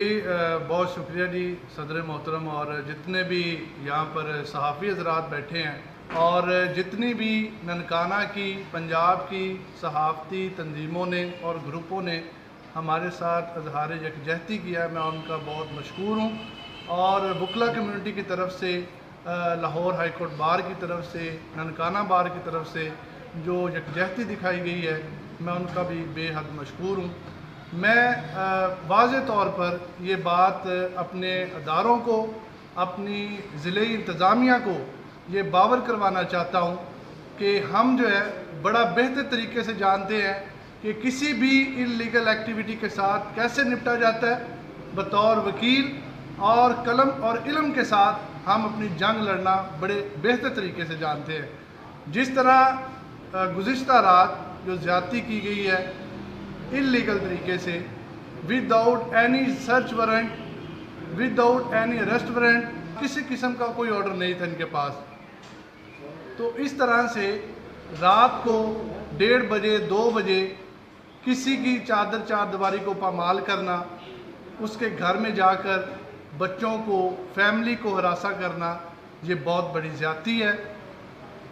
बहुत शुक्रिया जी सदर मोहतरम और जितने भी यहाँ पर सहाफ़ी हज़रात बैठे हैं और जितनी भी ननकाना की पंजाब की सहाफ़ती तंजीमों ने और ग्रुपों ने हमारे साथ इज़हार यकजहती किया है, मैं उनका बहुत मशकूर हूँ। और वकला कम्यूनिटी की तरफ से, लाहौर हाई कोर्ट बार की तरफ से, ननकाना बार की तरफ से जो यकजहती दिखाई गई है, मैं उनका भी बेहद मशकूर हूँ। मैं वाज़े तौर पर ये बात अपने अदारों को, अपनी ज़िले इंतज़ामिया को ये बावर करवाना चाहता हूँ कि हम जो है बड़ा बेहतर तरीके से जानते हैं कि किसी भी इल्लीगल एक्टिविटी के साथ कैसे निपटा जाता है। बतौर वकील और कलम और इल्म के साथ हम अपनी जंग लड़ना बड़े बेहतर तरीके से जानते हैं। जिस तरह गुज़िश्ता रात जो ज़्यादती की गई है इल्लीगल तरीके से, without any search warrant, without any arrest warrant, किसी किस्म का कोई ऑर्डर नहीं था इनके पास। तो इस तरह से रात को 1:30 बजे 2 बजे किसी की चार दीवारी को पामाल करना, उसके घर में जाकर बच्चों को, फैमिली को हरासा करना, ये बहुत बड़ी ज़्यादती है।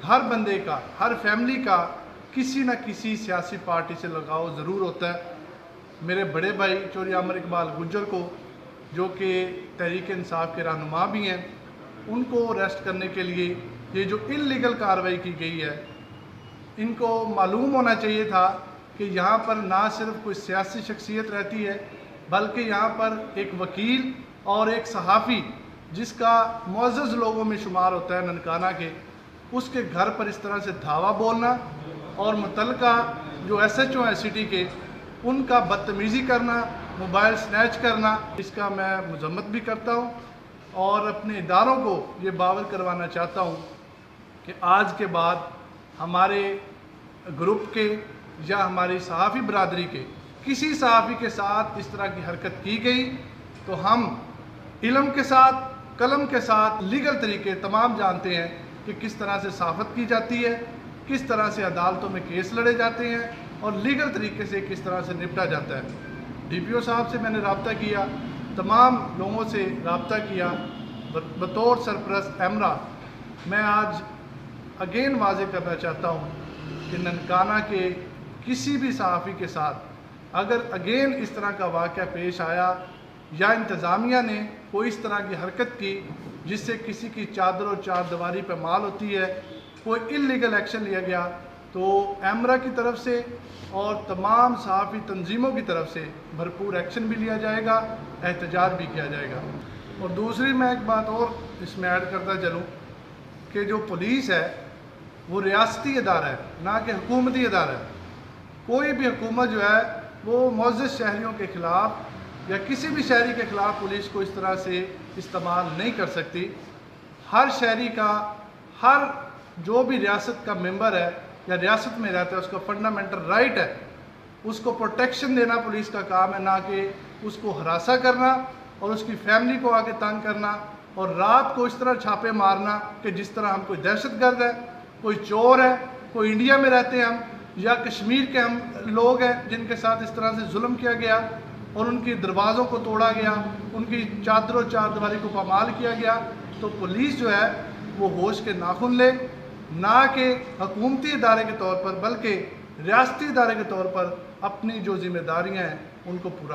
हर बंदे का, हर फैमिली का किसी न किसी सियासी पार्टी से लगाव ज़रूर होता है। मेरे बड़े भाई चौधरी आमिर इकबाल गुज्जर को, जो कि तहरीक इंसाफ के रहनुमा भी हैं, उनको अरेस्ट करने के लिए ये जो इल्लीगल कार्रवाई की गई है, इनको मालूम होना चाहिए था कि यहाँ पर ना सिर्फ कोई सियासी शख्सियत रहती है, बल्कि यहाँ पर एक वकील और एक सहाफ़ी जिसका मुअज़्ज़ज़ लोगों में शुमार होता है ननकाना के, उसके घर पर इस तरह से धावा बोलना और मुतल्लिका जो SHO हैं सिटी के, उनका बदतमीज़ी करना, मोबाइल स्नैच करना, इसका मैं मज़म्मत भी करता हूँ और अपने इदारों को ये बावर करवाना चाहता हूँ कि आज के बाद हमारे ग्रुप के या हमारी सहाफ़ी बरादरी के किसी सहाफ़ी के साथ इस तरह की हरकत की गई तो हम इल्म के साथ, कलम के साथ, लीगल तरीके तमाम जानते हैं कि किस तरह से सहाफ़त की जाती है, किस तरह से अदालतों में केस लड़े जाते हैं और लीगल तरीके से किस तरह से निपटा जाता है। DPO साहब से मैंने रब्ता किया, तमाम लोगों से रब्ता किया। बतौर सरपरस्त एमरा मैं आज अगेन वाज़े करना चाहता हूँ कि ननकाना के किसी भी सहाफ़ी के साथ अगर अगेन इस तरह का वाक़या पेश आया या इंतज़ामिया ने कोई इस तरह की हरकत की जिससे किसी की चादर और चार दीवारी पर माल होती है, कोई इल्लीगल एक्शन लिया गया, तो एमरा की तरफ से और तमाम सहाफ़ी तंजीमों की तरफ से भरपूर एक्शन भी लिया जाएगा, एहतजाज भी किया जाएगा। और दूसरी मैं एक बात और इसमें ऐड करता चलूँ कि जो पुलिस है वो रियासती इदारा है, ना कि हुकूमती इदारा है। कोई भी हुकूमत जो है वो मुअज़्ज़ज़ शहरियों के ख़िलाफ़ या किसी भी शहरी के ख़िलाफ़ पुलिस को इस तरह से इस्तेमाल नहीं कर सकती। हर शहरी का, हर जो भी रियासत का मेंबर है या रियासत में रहता है, उसका फंडामेंटल राइट है, उसको प्रोटेक्शन देना पुलिस का काम है, ना कि उसको हरासा करना और उसकी फैमिली को आके तंग करना और रात को इस तरह छापे मारना कि जिस तरह हम कोई दहशतगर्द है, कोई चोर है, कोई इंडिया में रहते हैं हम या कश्मीर के हम लोग हैं जिनके साथ इस तरह से जुल्म किया गया और उनके दरवाज़ों को तोड़ा गया, उनकी चादरों चार दीवारी को पामाल किया गया। तो पुलिस जो है वो होश के नाखून ले, ना कि हुकूमती इदारे के तौर पर बल्कि रियासती इदारे के तौर पर अपनी जो जिम्मेदारियाँ हैं उनको पूरा